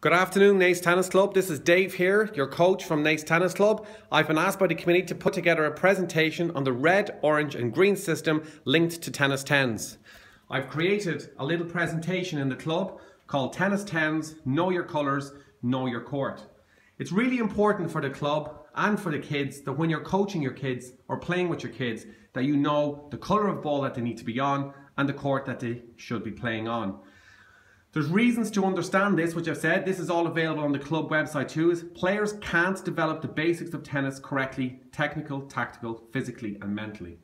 Good afternoon, Naas Tennis Club. This is Dave here, your coach from Naas Tennis Club. I've been asked by the committee to put together a presentation on the red, orange and green system linked to Tennis 10s. I've created a little presentation in the club called Tennis 10s, Know Your Colours, Know Your Court. It's really important for the club and for the kids that when you're coaching your kids or playing with your kids that you know the colour of ball that they need to be on and the court that they should be playing on. There's reasons to understand this, which I've said. This is all available on the club website too. Is players can't develop the basics of tennis correctly, technical, tactical, physically and mentally.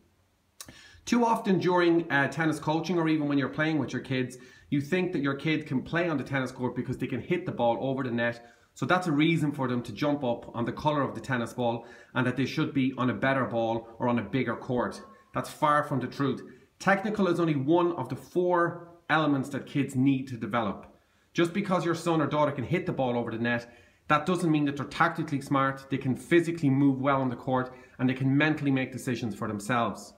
Too often during tennis coaching or even when you're playing with your kids, you think that your kid can play on the tennis court because they can hit the ball over the net. So that's a reason for them to jump up on the colour of the tennis ball and that they should be on a better ball or on a bigger court. That's far from the truth. Technical is only one of the 4 elements that kids need to develop. Just because your son or daughter can hit the ball over the net, that doesn't mean that they're tactically smart, they can physically move well on the court, and they can mentally make decisions for themselves.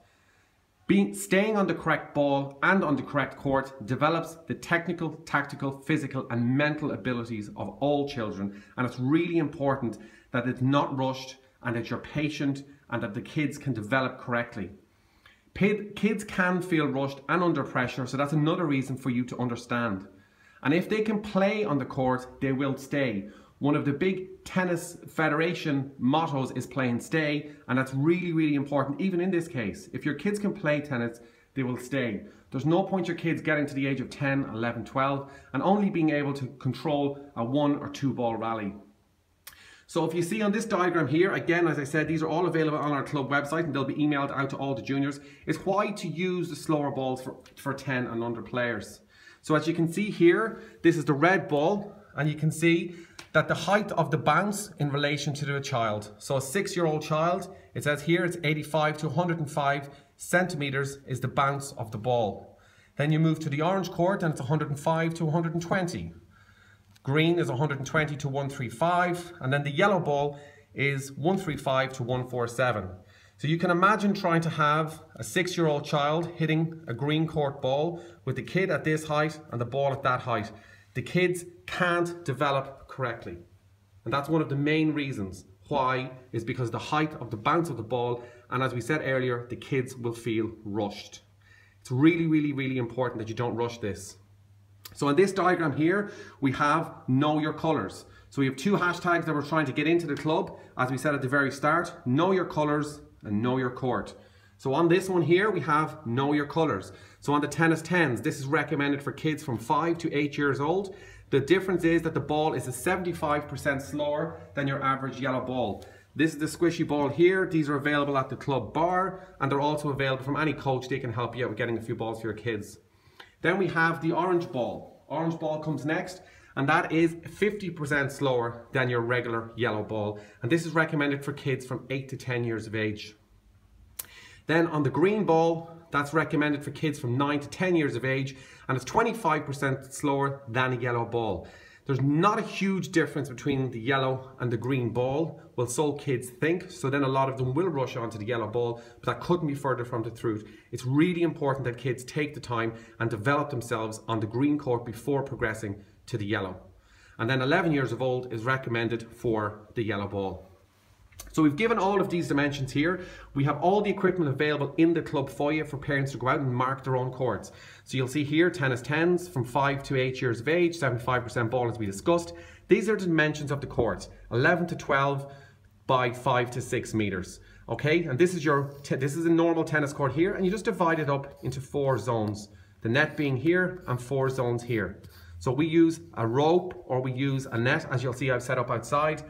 Staying on the correct ball and on the correct court develops the technical, tactical, physical and mental abilities of all children, and it's really important that it's not rushed and that you're patient and that the kids can develop correctly. Kids can feel rushed and under pressure, so that's another reason for you to understand. And if they can play on the court, they will stay. One of the big tennis federation mottos is play and stay, and that's really, really important, even in this case. If your kids can play tennis, they will stay. There's no point your kids getting to the age of 10, 11, 12, and only being able to control a 1 or 2 ball rally. So if you see on this diagram here, again, as I said, these are all available on our club website and they'll be emailed out to all the juniors, is why to use the slower balls for 10 and under players. So as you can see here, this is the red ball, and you can see that the height of the bounce in relation to the child. So a 6-year-old child, it says here it's 85 to 105 centimeters is the bounce of the ball. Then you move to the orange court and it's 105 to 120. Green is 120 to 135, and then the yellow ball is 135 to 147. So you can imagine trying to have a 6-year-old child hitting a green court ball with the kid at this height and the ball at that height. The kids can't develop correctly. And that's one of the main reasons why, is because the height of the bounce of the ball, and as we said earlier, the kids will feel rushed. It's really, really, really important that you don't rush this. So in this diagram here, we have Know Your Colours. So we have 2 hashtags that we're trying to get into the club. As we said at the very start, Know Your Colours and Know Your Court. So on this one here, we have Know Your Colours. So on the Tennis 10s, this is recommended for kids from 5 to 8 years old. The difference is that the ball is a 75% slower than your average yellow ball. This is the squishy ball here. These are available at the club bar, and they're also available from any coach. They can help you out with getting a few balls for your kids. Then we have the orange ball. Orange ball comes next, and that is 50% slower than your regular yellow ball. And this is recommended for kids from 8 to 10 years of age. Then on the green ball, that's recommended for kids from 9 to 10 years of age, and it's 25% slower than a yellow ball. There's not a huge difference between the yellow and the green ball. Well, so kids think, so then a lot of them will rush onto the yellow ball, but that couldn't be further from the truth. It's really important that kids take the time and develop themselves on the green court before progressing to the yellow. And then 11 years of old is recommended for the yellow ball. So we've given all of these dimensions here. We have all the equipment available in the club foyer for parents to go out and mark their own courts. So you'll see here Tennis 10s from 5 to 8 years of age, 75% ball as we discussed. These are the dimensions of the court, 11 to 12 by 5 to 6 meters. Okay, and this is a normal tennis court here, and you just divide it up into 4 zones. The net being here and 4 zones here. So we use a rope or we use a net, as you'll see I've set up outside.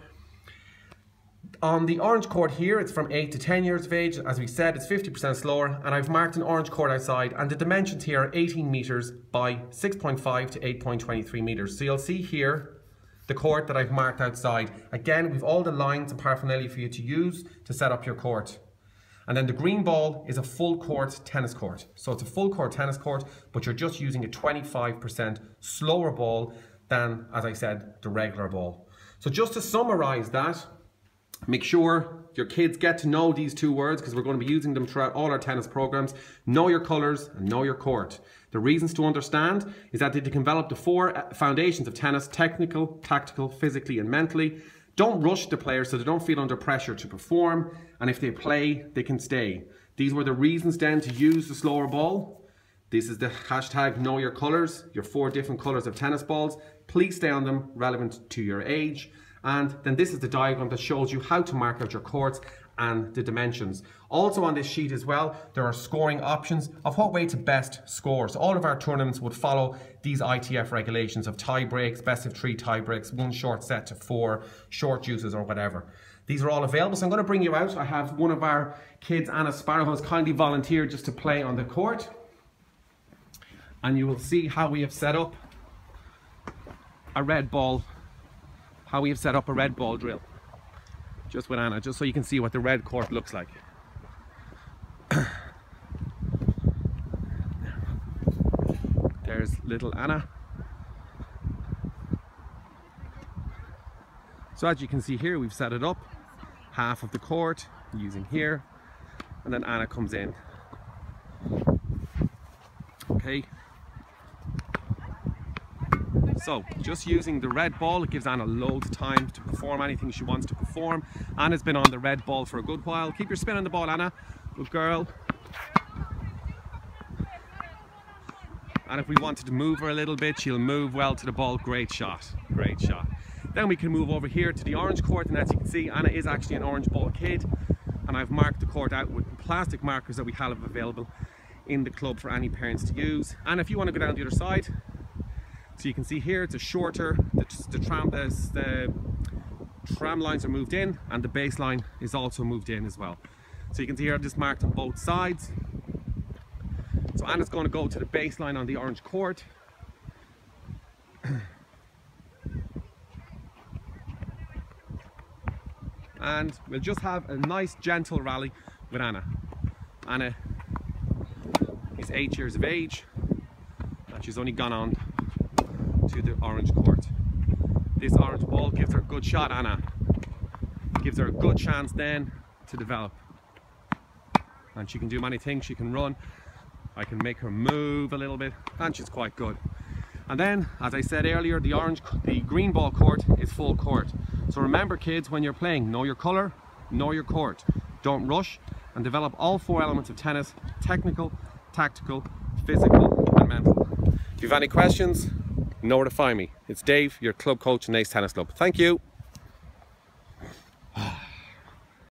On the orange court here, it's from 8 to 10 years of age. As we said, it's 50% slower, and I've marked an orange court outside, and the dimensions here are 18 meters by 6.5 to 8.23 meters. So you'll see here the court that I've marked outside. Again, we've all the lines and paraphernalia for you to use to set up your court. And then the green ball is a full court tennis court. So it's a full court tennis court, but you're just using a 25% slower ball than, as I said, the regular ball. So just to summarize that, Make sure your kids get to know these two words because we're going to be using them throughout all our tennis programs. Know your colours and know your court. The reasons to understand is that they can develop the 4 foundations of tennis: technical, tactical, physically and mentally. Don't rush the players so they don't feel under pressure to perform, and if they play, they can stay. These were the reasons then to use the slower ball. This is the hashtag know your colours, your 4 different colours of tennis balls. Please stay on them, relevant to your age. And then this is the diagram that shows you how to mark out your courts and the dimensions. Also on this sheet as well, there are scoring options of what way to best score. So all of our tournaments would follow these ITF regulations of tie breaks, best of 3 tie breaks, 1 short set to 4, short uses or whatever. These are all available. So I'm going to bring you out. I have one of our kids, Anna Sparrow, who has kindly volunteered just to play on the court. And you will see how we have set up a red ball drill just with Anna, just so you can see what the red court looks like. There's little Anna. So as you can see here, we've set it up, half of the court using here, and then Anna comes in. Okay. So, just using the red ball, it gives Anna loads of time to perform anything she wants to perform. Anna's been on the red ball for a good while. Keep your spin on the ball, Anna. Good girl. And if we wanted to move her a little bit, she'll move well to the ball. Great shot. Great shot. Then we can move over here to the orange court, and as you can see, Anna is actually an orange ball kid. And I've marked the court out with plastic markers that we have available in the club for any parents to use. And if you want to go down the other side, so you can see here it's a shorter, the tram lines are moved in and the baseline is also moved in as well. So you can see here I've just marked on both sides. So Anna's going to go to the baseline on the orange court. And we'll just have a nice gentle rally with Anna. Anna is 8 years of age and she's only gone on to the orange court. This orange ball gives her a good shot, Anna. Gives her a good chance then to develop. And she can do many things. She can run. I can make her move a little bit, and she's quite good. And then, as I said earlier, the green ball court is full court. So remember, kids, when you're playing, know your colour, know your court. Don't rush, and develop all 4 elements of tennis: technical, tactical, physical, and mental. If you have any questions, know where to find me. It's Dave, your club coach in Naas Tennis Club. Thank you.